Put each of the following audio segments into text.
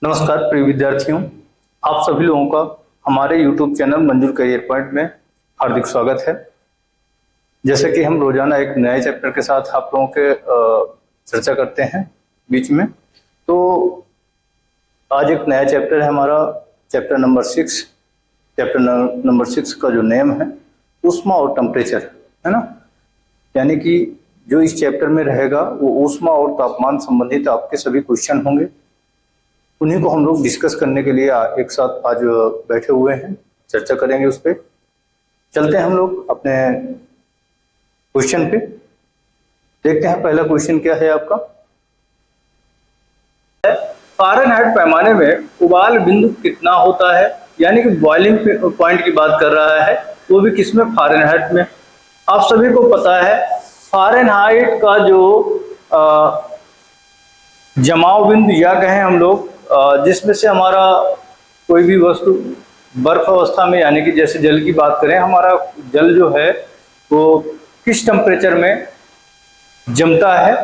नमस्कार प्रिय विद्यार्थियों, आप सभी लोगों का हमारे YouTube चैनल मंजूर करियर पॉइंट में हार्दिक स्वागत है। जैसे कि हम रोजाना एक नए चैप्टर के साथ आप लोगों के चर्चा करते हैं बीच में, तो आज एक नया चैप्टर है हमारा, चैप्टर नंबर 6। चैप्टर नंबर 6 का जो नेम है ऊष्मा और टेम्परेचर है ना, यानी कि जो इस चैप्टर में रहेगा वो ऊष्मा और तापमान संबंधित आपके सभी क्वेश्चन होंगे। उन्हीं को हम लोग डिस्कस करने के लिए एक साथ आज बैठे हुए हैं, चर्चा करेंगे उस पर। चलते हैं हम लोग अपने क्वेश्चन पे, देखते हैं पहला क्वेश्चन क्या है आपका। फ़ारेनहाइट पैमाने में उबाल बिंदु कितना होता है, यानी कि बॉइलिंग पॉइंट की बात कर रहा है, वो भी किसमें, फ़ारेनहाइट में। आप सभी को पता है फ़ारेनहाइट का जो जमाव बिंदु या कहें हम लोग, जिसमें से हमारा कोई भी वस्तु बर्फ अवस्था में, यानी कि जैसे जल की बात करें, हमारा जल जो है वो किस टेम्परेचर में जमता है,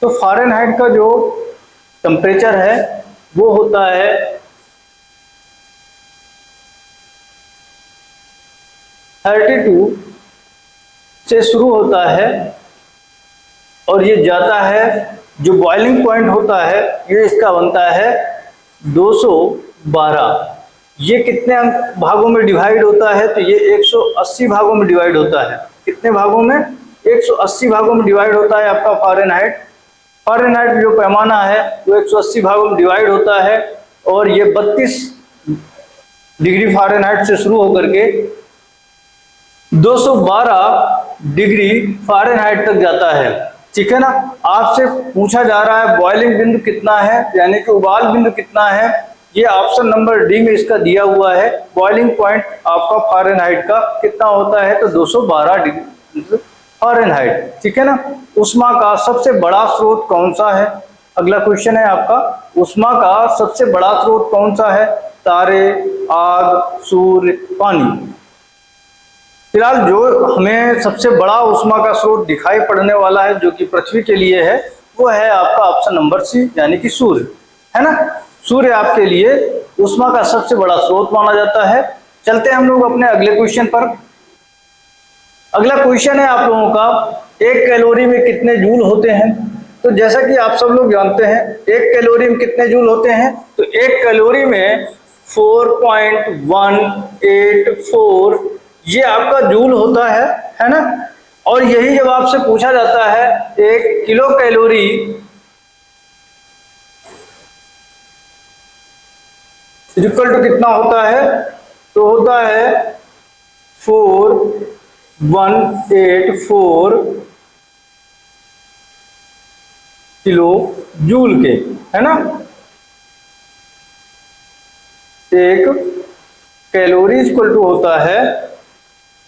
तो फ़ारेनहाइट का जो टेम्परेचर है वो होता है 32 से शुरू होता है और ये जाता है, जो बॉइलिंग पॉइंट होता है ये इसका बनता है 212। ये कितने भागों में डिवाइड होता है, तो ये 180 भागों में डिवाइड होता है। कितने भागों में? 180 भागों में डिवाइड होता है आपका फ़ारेनहाइट। फ़ारेनहाइट जो पैमाना है वो 180 भागों में डिवाइड होता है और ये 32 डिग्री फ़ारेनहाइट से शुरू होकर के 212 डिग्री फ़ारेनहाइट तक जाता है। ठीक है ना। आपसे पूछा जा रहा है बॉइलिंग बिंदु कितना है, यानी कि उबाल बिंदु कितना है। ये ऑप्शन नंबर डी में इसका दिया हुआ है। बॉइलिंग पॉइंट आपका फ़ारेनहाइट का कितना होता है, तो 212 डिग्री फ़ारेनहाइट। ठीक है ना। ऊष्मा का सबसे बड़ा स्रोत कौन सा है? अगला क्वेश्चन है आपका, ऊष्मा का सबसे बड़ा स्रोत कौन सा है? तारे, आग, सूर्य, पानी। फिलहाल जो हमें सबसे बड़ा ऊष्मा का स्रोत दिखाई पड़ने वाला है, जो कि पृथ्वी के लिए है, वो है आपका ऑप्शन नंबर सी, यानी कि सूर्य, है ना। सूर्य आपके लिए ऊष्मा का सबसे बड़ा स्रोत माना जाता है। चलते हैं हम लोग अपने अगले क्वेश्चन पर। अगला क्वेश्चन है आप लोगों का, एक कैलोरी में कितने जूल होते हैं? तो जैसा कि आप सब लोग जानते हैं एक कैलोरी में कितने जूल होते हैं, तो एक कैलोरी में 4.184 ये आपका जूल होता है ना। और यही जब आपसे पूछा जाता है एक किलो कैलोरी इक्वल टू कितना होता है, तो होता है 4184 किलो जूल के, है ना। एक कैलोरी इक्वल टू होता है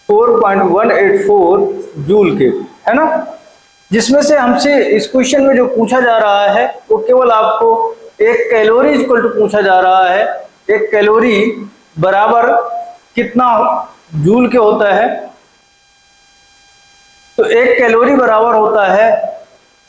4.184 जूल के, है ना। जिसमें से हमसे इस क्वेश्चन में जो पूछा जा रहा है वो केवल आपको एक कैलोरी इक्वल टू पूछा जा रहा है। एक कैलोरी बराबर कितना जूल के होता है, तो एक कैलोरी बराबर होता है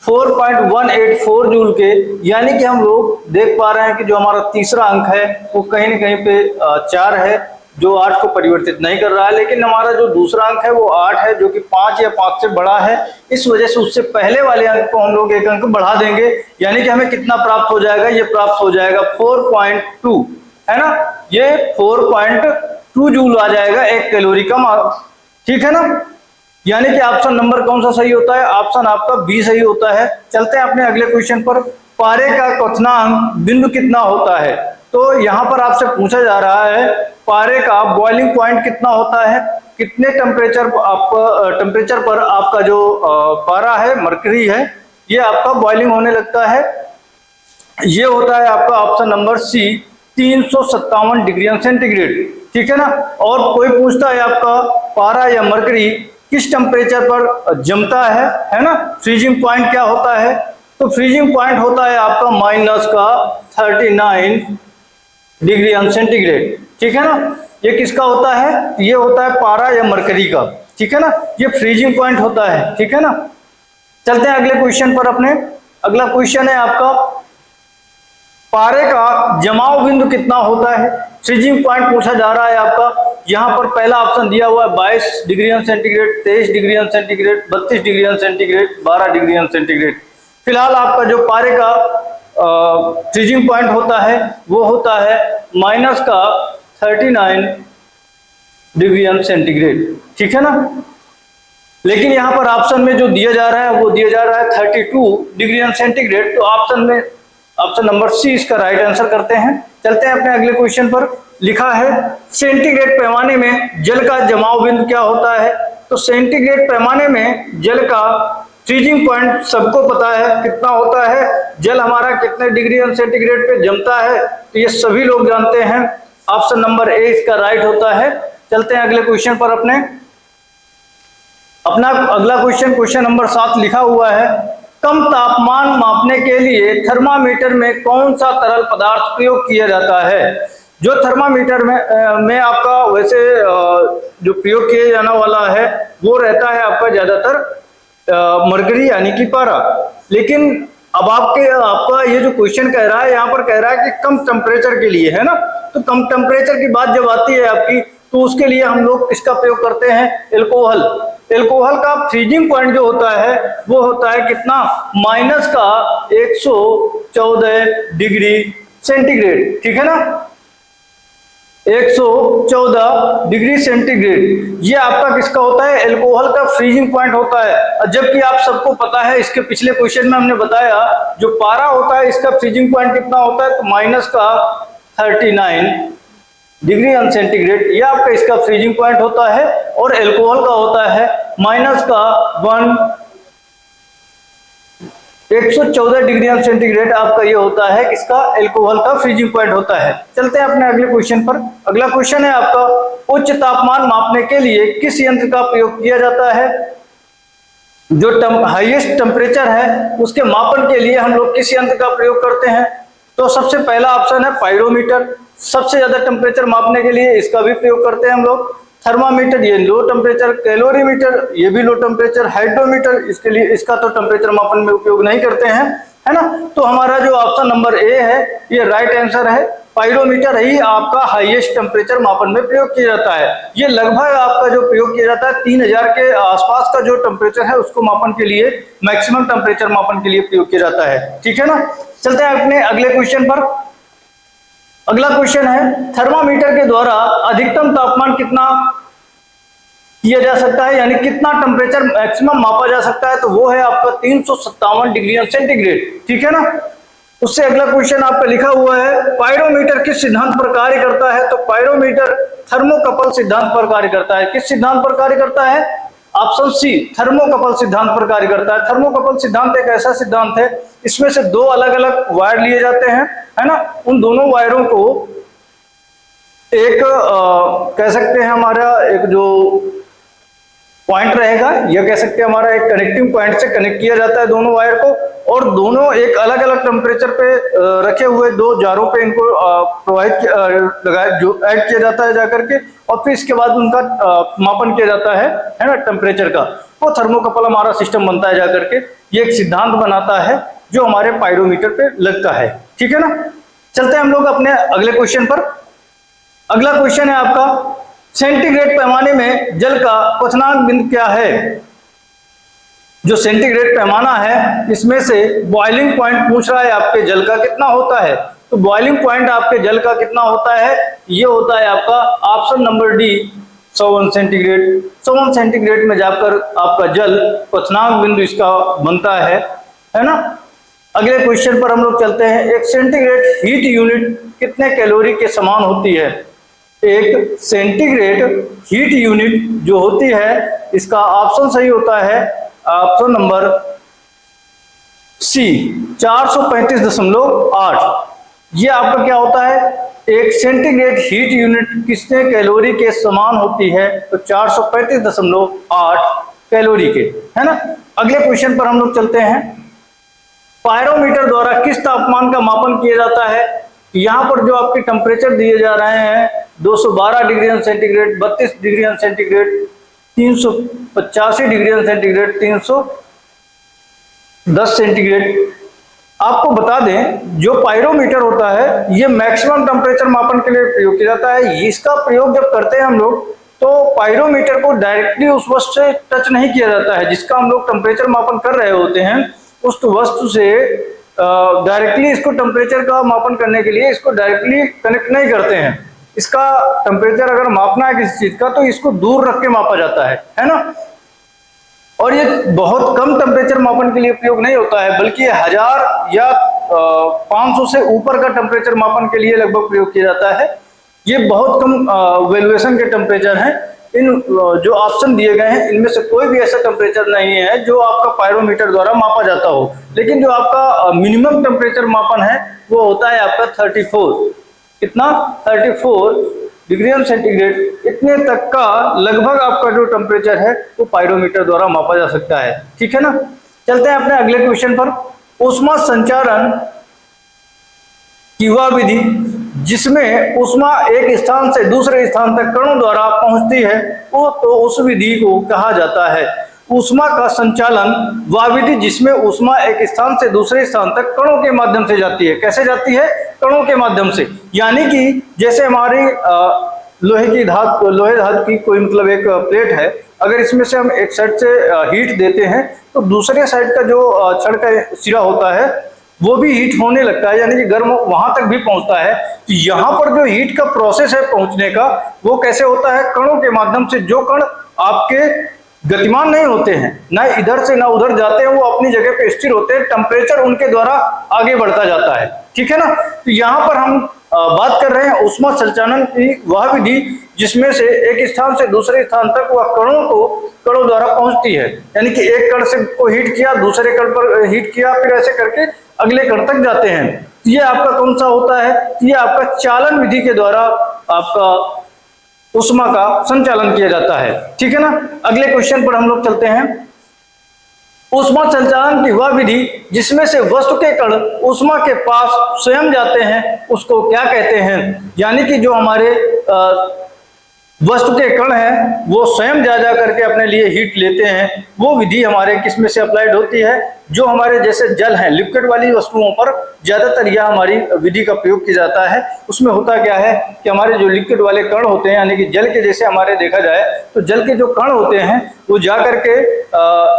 4.184 जूल के। यानी कि हम लोग देख पा रहे हैं कि जो हमारा तीसरा अंक है वो कहीं ना कहीं पे 4 है, जो 8 को परिवर्तित नहीं कर रहा है, लेकिन हमारा जो दूसरा अंक है वो 8 है, जो कि 5 या 5 से बड़ा है। इस वजह से उससे पहले वाले अंक को हम लोग एक अंक बढ़ा देंगे, यानी कि हमें कितना प्राप्त हो जाएगा, ये प्राप्त हो जाएगा 4.2, है ना। ये 4.2 जूल आ जाएगा एक कैलोरी का। ठीक है ना। यानी कि ऑप्शन नंबर कौन सा सही होता है? ऑप्शन आपका बी सही होता है। चलते हैं अपने अगले क्वेश्चन पर। पारे का क्वथनांक बिंदु कितना होता है? तो यहाँ पर आपसे पूछा जा रहा है पारे का बॉइलिंग पॉइंट कितना होता है, कितने टेम्परेचर पर आपका जो पारा है, मरकरी है, ये आपका बॉइलिंग होने लगता है। ये होता है आपका option number C, 357 degree centigrade. ठीक है ना। और कोई पूछता है आपका पारा या मरकरी किस टेम्परेचर पर जमता है ना। फ्रीजिंग पॉइंट क्या होता है, तो फ्रीजिंग पॉइंट होता है आपका -39 डिग्री सेंटीग्रेड। ठीक है ना। ये किसका होता है? ये होता है पारा या मरकरी का। ठीक है ना। ये फ्रीजिंग पॉइंट होता है। ठीक है ना। चलते हैं अगले क्वेश्चन पर अपने। अगला क्वेश्चन है आपका, पारे का जमाव बिंदु कितना होता है, फ्रीजिंग पॉइंट पूछा जा रहा है आपका। यहाँ पर पहला ऑप्शन दिया हुआ है 22 degree centigrade, 23 degree centigrade, 32 degree centigrade, 12 degree centigrade. फिलहाल आपका जो पारे का फ्रीजिंग पॉइंट होता है वो होता है -39 डिग्री सेंटीग्रेड, ठीक है ना। लेकिन यहाँ पर ऑप्शन में जो दिया जा रहा है वो दिया जा रहा है 32 डिग्री सेंटीग्रेड, तो ऑप्शन नंबर सी इसका राइट आंसर करते हैं। चलते हैं अपने अगले क्वेश्चन पर। लिखा है सेंटीग्रेड पैमाने में जल का जमाव बिंदु क्या होता है। तो सेंटीग्रेड पैमाने में जल का फ्रीजिंग पॉइंट सबको पता है कितना होता है, जल हमारा कितने डिग्री सेंटीग्रेड पे जमता है, तो ये सभी लोग जानते हैं। ऑप्शन नंबर ए इसका राइट होता है। चलते हैं अगले क्वेश्चन पर। अपना अगला क्वेश्चन नंबर 7 लिखा हुआ है, कम तापमान मापने के लिए थर्मामीटर में कौन सा तरल पदार्थ प्रयोग किया जाता है। जो थर्मामीटर में आपका वैसे जो प्रयोग किया जाने वाला है वो रहता है आपका ज्यादातर मरकरी यानी कि पारा। लेकिन अब आपका ये जो क्वेश्चन कह रहा है, यहाँ पर कह रहा है कि कम टेम्परेचर के लिए, है ना। तो कम टेम्परेचर की बात जब आती है आपकी, तो उसके लिए हम लोग किसका प्रयोग करते हैं, एल्कोहल। एल्कोहल का फ्रीजिंग पॉइंट जो होता है वो होता है कितना, -114 डिग्री सेंटीग्रेड, ठीक है ना, 114 डिग्री सेंटीग्रेड। ये आपका किसका होता है, एल्कोहल का फ्रीजिंग पॉइंट होता है। जबकि आप सबको पता है, इसके पिछले क्वेश्चन में हमने बताया जो पारा होता है इसका फ्रीजिंग पॉइंट कितना होता है, तो -39 डिग्री सेंटीग्रेड, ये आपका इसका फ्रीजिंग पॉइंट होता है। और एल्कोहल का होता है -114 डिग्री सेंटीग्रेड, आपका ये होता है किसका, एल्कोहल का फ्रीजिंग पॉइंट होता है। चलते हैं अपने अगले क्वेश्चन पर। अगला क्वेश्चन है आपका, उच्च तापमान मापने के लिए किस यंत्र का प्रयोग किया जाता है। जो हाईएस्ट टेम्परेचर है उसके मापन के लिए हम लोग किस यंत्र का प्रयोग करते हैं। तो सबसे पहला ऑप्शन है पायरोमीटर, सबसे ज्यादा टेम्परेचर मापने के लिए इसका भी प्रयोग करते हैं हम लोग। थर्मामीटर ये लो टेम्परेचर, कैलोरीमीटर ये भी लो टेम्परेचर, हाइड्रोमीटर इसके लिए इसका तो टेम्परेचर मापन में उपयोग नहीं करते हैं, है ना। तो हमारा जो ऑप्शन नंबर ए है ये राइट आंसर है। पायरोमीटर ही आपका हाईएस्ट टेम्परेचर मापन में प्रयोग किया जाता है। ये लगभग आपका जो प्रयोग किया जाता है 3000 के आसपास का जो टेम्परेचर है उसको मापन के लिए, मैक्सिमम टेम्परेचर मापन के लिए प्रयोग किया जाता है, ठीक है ना। चलते हैं अपने अगले क्वेश्चन पर। अगला क्वेश्चन है, थर्मामीटर के द्वारा अधिकतम तापमान कितना किया जा सकता है, यानी कितना टेम्परेचर मैक्सिमम मापा जा सकता है। तो वो है आपका 357 डिग्री सेंटीग्रेड, ठीक है ना। उससे अगला क्वेश्चन आपका लिखा हुआ है, पायरोमीटर किस सिद्धांत पर कार्य करता है। तो पायरोमीटर थर्मोकपल सिद्धांत पर कार्य करता है। किस सिद्धांत पर कार्य करता है, ऑप्शन सी थर्मोकपल सिद्धांत पर कार्य करता है। थर्मोकपल सिद्धांत एक ऐसा सिद्धांत है, इसमें से दो अलग अलग वायर लिए जाते हैं, है ना। उन दोनों वायरों को एक कह सकते हैं हमारा एक जो पॉइंट रहेगा, या कह सकते हैं हमारा एक कनेक्टिंग पॉइंट से कनेक्ट किया जाता है दोनों वायर को, और दोनों एक अलग अलग टेम्परेचर पे रखे हुए दो जारों पे इनको लगाया जो ऐड किया जाता है जाकर के, और फिर इसके बाद उनका मापन किया जाता है ना टेम्परेचर का। वो थर्मोकपल हमारा सिस्टम बनता है जाकर के, ये एक सिद्धांत बनाता है जो हमारे पायरोमीटर पे लगता है, ठीक है ना। चलते हैं हम लोग अपने अगले क्वेश्चन पर। अगला क्वेश्चन है आपका, सेंटीग्रेड पैमाने में जल का क्वथनांक बिंदु क्या है। जो सेंटीग्रेड पैमाना है इसमें से बॉइलिंग पॉइंट पूछ रहा है आपके जल का कितना होता है। तो बॉइलिंग पॉइंट आपके जल का कितना होता है, ये होता है आपका option number D 101 centigrade. 101 centigrade में जाकर आपका जल क्वथनांक बिंदु इसका बनता है ना। अगले क्वेश्चन पर हम लोग चलते हैं, एक सेंटीग्रेड हीट यूनिट कितने कैलोरी के समान होती है। एक सेंटीग्रेड हीट यूनिट जो होती है इसका ऑप्शन सही होता है ऑप्शन नंबर सी 435.8। ये आपका क्या होता है, एक सेंटीग्रेड हीट यूनिट कितने कैलोरी के समान होती है। तो 435.8 कैलोरी के, है ना। अगले क्वेश्चन पर हम लोग चलते हैं, पायरोमीटर द्वारा किस तापमान का मापन किया जाता है। यहाँ पर जो आपके टेम्परेचर दिए जा रहे हैं 212 degree centigrade, 32 degree centigrade, 385 degree centigrade, 310 centigrade, आपको बता दें, जो पायरोमीटर होता है ये मैक्सिमम टेम्परेचर मापन के लिए प्रयोग किया जाता है। इसका प्रयोग जब करते हैं हम लोग, तो पायरोमीटर को डायरेक्टली उस वस्तु से टच नहीं किया जाता है जिसका हम लोग टेम्परेचर मापन कर रहे होते हैं। उस वस्तु से डायरेक्टली इसको टेम्परेचर का मापन करने के लिए इसको डायरेक्टली कनेक्ट नहीं करते हैं। इसका टेम्परेचर अगर मापना है किसी चीज का, तो इसको दूर रख के मापा जाता है ना। और ये बहुत कम टेम्परेचर मापन के लिए प्रयोग नहीं होता है, बल्कि 1000 या 500 से ऊपर का टेम्परेचर मापन के लिए लगभग प्रयोग किया जाता है। ये बहुत कम वैल्यूएशन के टेम्परेचर हैं। इन जो ऑप्शन दिए गए हैं इनमें से कोई भी ऐसा टेम्परेचर नहीं है जो आपका पायरोमीटर द्वारा मापा जाता हो। लेकिन जो आपका मिनिमम टेम्परेचर मापन है वो होता है आपका 34, कितना 34 डिग्री सेंटीग्रेड, इतने तक का लगभग आपका जो टेम्परेचर है वो पायरोमीटर द्वारा मापा जा सकता है। ठीक है ना। चलते हैं अपने अगले क्वेश्चन पर। ऊष्मा संचारण की वह विधि जिसमें ऊष्मा एक स्थान से दूसरे स्थान तक कणों द्वारा पहुंचती है, वो तो उस विधि को कहा जाता है। ऊष्मा का संचालन वह विधि जिसमें ऊष्मा एक स्थान से दूसरे स्थान तक कणों के माध्यम से जाती है। कैसे जाती है? कणों के माध्यम से। यानी कि जैसे हमारी लोहे धातु की कोई मतलब एक प्लेट है, अगर इसमें से हम एक साइड से हीट देते हैं तो दूसरे साइड का जो छड़ का सिरा होता है वो भी हीट होने लगता है, यानी कि गर्म वहां तक भी पहुंचता है। तो यहाँ पर जो हीट का प्रोसेस है पहुंचने का, वो कैसे होता है? कणों के माध्यम से। जो कण आपके गतिमान नहीं होते हैं, ना इधर से ना उधर जाते हैं, वो अपनी जगह पे स्थिर होते हैं, टेम्परेचर उनके द्वारा आगे बढ़ता जाता है। ठीक है ना। तो यहाँ पर हम बात कर रहे हैं ऊष्मा संचालन की वह विधि जिसमें से एक स्थान से दूसरे स्थान तक वह कणों द्वारा पहुंचती है। यानी कि एक कण से को हीट किया, दूसरे कण पर हीट किया, फिर ऐसे करके अगले कण तक जाते हैं। ये आपका कौन सा होता है? ये आपका चालन विधि के द्वारा आपका ऊष्मा का संचालन किया जाता है। ठीक है ना। अगले क्वेश्चन पर हम लोग चलते हैं। ऊष्मा संचालन की वह विधि जिसमें से वस्तु के कण ऊष्मा के पास स्वयं जाते हैं, उसको क्या कहते हैं? यानी कि जो हमारे वस्तु के कण हैं वो स्वयं जा करके अपने लिए हीट लेते हैं, वो विधि हमारे किस में से अप्लाइड होती है? जो हमारे जैसे जल है, लिक्विड वाली वस्तुओं पर ज्यादातर यह हमारी विधि का प्रयोग किया जाता है। उसमें होता क्या है कि हमारे जो लिक्विड वाले कण होते हैं, यानी कि जल के जैसे हमारे देखा जाए तो जल के जो कण होते हैं वो जा करके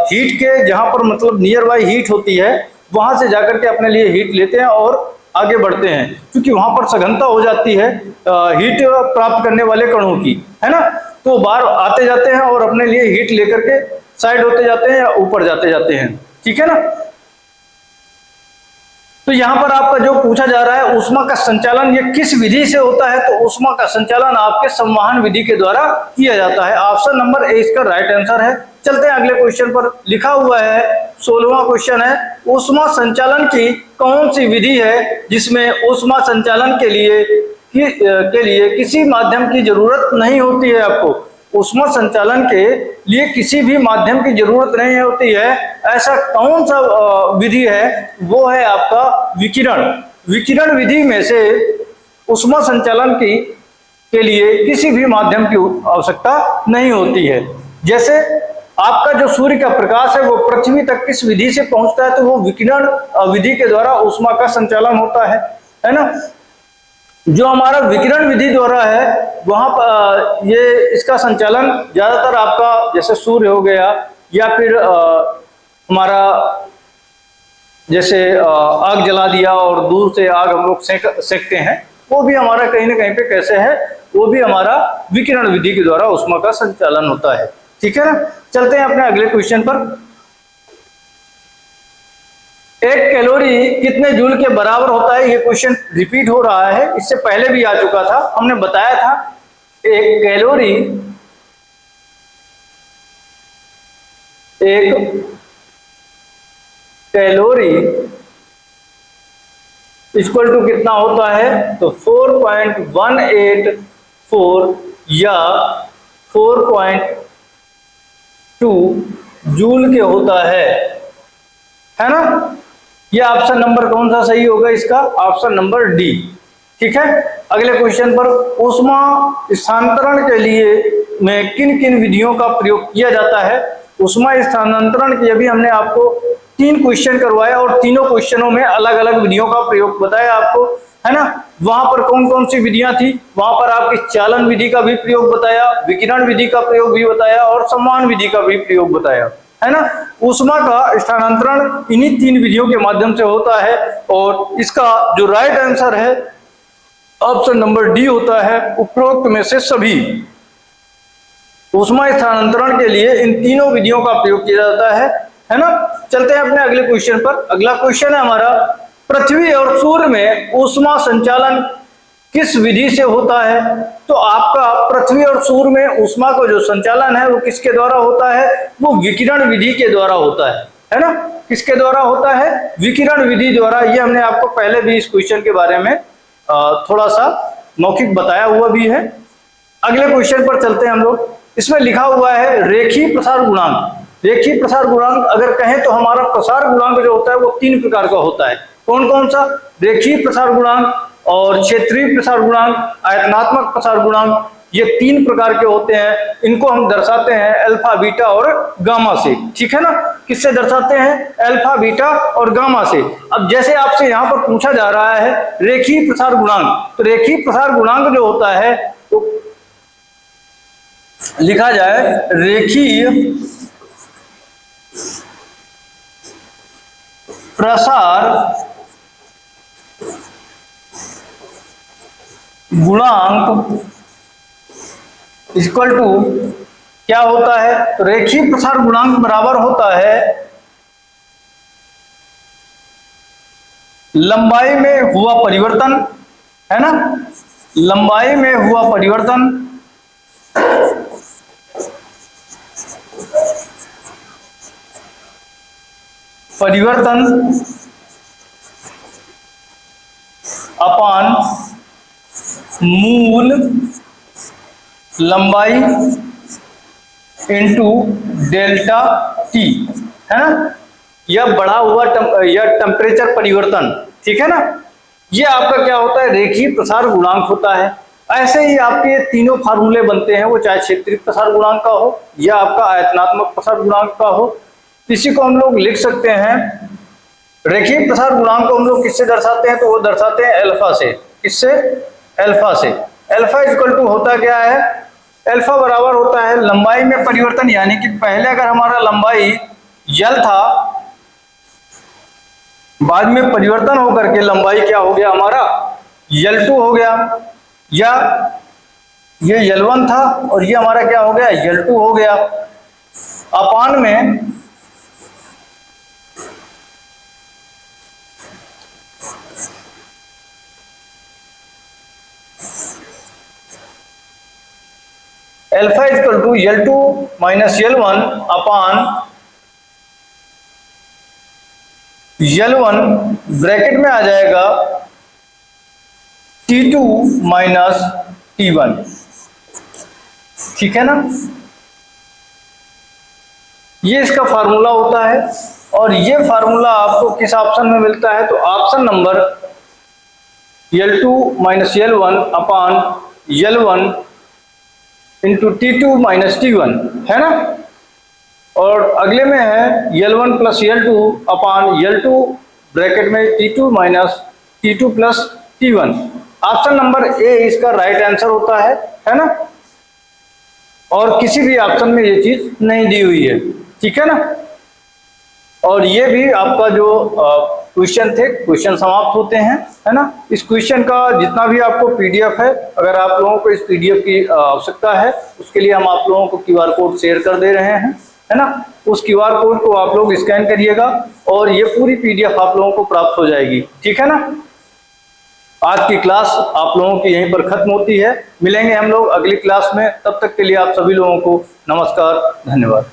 हीट के जहां पर मतलब नियर बाई हीट होती है वहां से जाकर के अपने लिए हीट लेते हैं और आगे बढ़ते हैं, क्योंकि वहां पर सघनता हो जाती है हीट प्राप्त करने वाले कणों की, है ना। तो बाहर आते जाते हैं और अपने लिए हीट लेकर के साइड होते जाते हैं या ऊपर जाते जाते हैं। ठीक है ना। तो यहां पर आपका जो पूछा जा रहा है ऊष्मा का संचालन ये किस विधि से होता है, तो ऊष्मा का संचालन आपके संवहन विधि के द्वारा किया जाता है। ऑप्शन नंबर ए इसका राइट आंसर है। चलते हैं अगले क्वेश्चन पर। लिखा हुआ है 16वां क्वेश्चन है, ऊष्मा संचालन की कौन सी विधि है जिसमें ऊष्मा संचालन के लिए किसी माध्यम की जरूरत नहीं होती है? आपको ऊष्मा संचालन के लिए किसी भी माध्यम की जरूरत नहीं होती है, ऐसा कौन सा विधि है? वो है आपका विकिरण। विकिरण विधि में से ऊष्मा संचालन के लिए किसी भी माध्यम की आवश्यकता नहीं होती है। जैसे आपका जो सूर्य का प्रकाश है वो पृथ्वी तक किस विधि से पहुंचता है, तो वो विकिरण विधि के द्वारा ऊष्मा का संचालन होता है ना। जो हमारा विकिरण विधि द्वारा है वहां पर ये इसका संचालन ज्यादातर आपका जैसे सूर्य हो गया या फिर हमारा जैसे आग जला दिया और दूर से आग हम लोग सेकते हैं, वो भी हमारा कहीं ना कहीं पे कैसे है, वो भी हमारा विकिरण विधि के द्वारा ऊष्मा का संचालन होता है। ठीक है ना। चलते हैं अपने अगले क्वेश्चन पर। एक कैलोरी कितने जूल के बराबर होता है? ये क्वेश्चन रिपीट हो रहा है, इससे पहले भी आ चुका था। हमने बताया था एक कैलोरी इक्वल टू कितना होता है, तो 4.184 या 4.2 जूल के होता है ना। यह ऑप्शन नंबर कौन सा सही होगा इसका? Option number D. ठीक है। अगले क्वेश्चन पर, ऊष्मा स्थानांतरण के लिए में किन किन विधियों का प्रयोग किया जाता है? ऊष्मा स्थानांतरण की अभी हमने आपको 3 क्वेश्चन करवाया और तीनों क्वेश्चनों में अलग अलग विधियों का प्रयोग बताया आपको, है ना। वहां पर कौन कौन सी विधियां थी, वहां पर आपकी चालन विधि का भी प्रयोग बताया, विकिरण विधि का प्रयोग भी बताया और सम्मान विधि का भी प्रयोग बताया, है ना। ऊष्मा का स्थानांतरण इन्हीं 3 विधियों के माध्यम से होता है और इसका जो राइट आंसर है ऑप्शन नंबर डी होता है, उपरोक्त में से सभी। ऊष्मा स्थानांतरण के लिए इन तीनों विधियों का प्रयोग किया जाता है ना। चलते हैं अपने अगले क्वेश्चन पर। अगला क्वेश्चन है हमारा, पृथ्वी और सूर्य में ऊष्मा संचालन किस विधि से होता है। तो आपका पृथ्वी और सूर्य में ऊष्मा का जो संचालन है वो किसके द्वारा होता है, वो विकिरण विधि के द्वारा होता है ना। किसके द्वारा होता है, विकिरण विधि द्वारा। ये हमने आपको पहले भी इस क्वेश्चन के बारे में थोड़ा सा मौखिक बताया हुआ भी है। अगले क्वेश्चन पर चलते हैं हम लोग। इसमें लिखा हुआ है रेखीय प्रसार गुणांक। रेखीय प्रसार गुणांक अगर कहें तो हमारा प्रसार गुणांक जो होता है वो 3 प्रकार का होता है। कौन कौन सा, रेखीय प्रसार गुणांक और क्षेत्रीय प्रसार गुणांक, आयतनात्मक प्रसार गुणांक, ये 3 प्रकार के होते हैं। इनको हम दर्शाते हैं अल्फा, बीटा और गामा से, ठीक है ना। किससे दर्शाते हैं, अल्फा, बीटा और गामा से। अब जैसे आपसे यहाँ पर पूछा जा रहा है रेखीय प्रसार गुणांक, तो रेखीय प्रसार गुणांक जो होता है तो लिखा जाए रेखीय प्रसार गुणांक इक्वल टू क्या होता है, तो रेखीय प्रसार गुणांक बराबर होता है लंबाई में हुआ परिवर्तन, है ना। लंबाई में हुआ परिवर्तन अपान मूल लंबाई इंटू डेल्टा टी, है ना। यह बढ़ा हुआ या टेम्परेचर परिवर्तन, ठीक है ना। यह आपका क्या होता है, रेखीय प्रसार गुणांक होता है। ऐसे ही आपके ये तीनों फार्मूले बनते हैं, वो चाहे क्षेत्रीय प्रसार गुणांक का हो या आपका आयतनात्मक प्रसार गुणांक का हो। इसी को हम लोग लिख सकते हैं, रेखीय प्रसार गुणांक को हम लोग किससे दर्शाते हैं, तो वो दर्शाते हैं अल्फा से। किससे, अल्फा से। अल्फा इक्वल टू होता क्या है, अल्फा बराबर होता है लंबाई में परिवर्तन, यानी कि पहले अगर हमारा लंबाई L था, बाद में परिवर्तन होकर के लंबाई क्या हो गया हमारा L2 हो गया, या ये L1 था और ये हमारा क्या हो गया L2 हो गया। अपान में alpha equal to L2 minus L1 अपान L1 ब्रैकेट में आ जाएगा T2 माइनस T1, ठीक है ना। ये इसका फार्मूला होता है और ये फार्मूला आपको किस ऑप्शन में मिलता है, तो option number L2 minus L1 अपान L1 into T2 minus T1, है ना। और अगले में है L1 प्लस L2 अपान L2 ब्रैकेट में T2 minus T2 plus T1। Option number A इसका राइट आंसर होता है ना। और किसी भी ऑप्शन में ये चीज नहीं दी हुई है, ठीक है ना। और ये भी आपका जो क्वेश्चन थे, क्वेश्चन समाप्त होते हैं, है ना। इस क्वेश्चन का जितना भी आपको पीडीएफ है, अगर आप लोगों को इस पीडीएफ की आवश्यकता है, उसके लिए हम आप लोगों को क्यूआर कोड शेयर कर दे रहे हैं, है ना। उस क्यूआर कोड को आप लोग स्कैन करिएगा और ये पूरी पीडीएफ आप लोगों को प्राप्त हो जाएगी, ठीक है ना। आज की क्लास आप लोगों की यहीं पर खत्म होती है। मिलेंगे हम लोग अगली क्लास में, तब तक के लिए आप सभी लोगों को नमस्कार, धन्यवाद।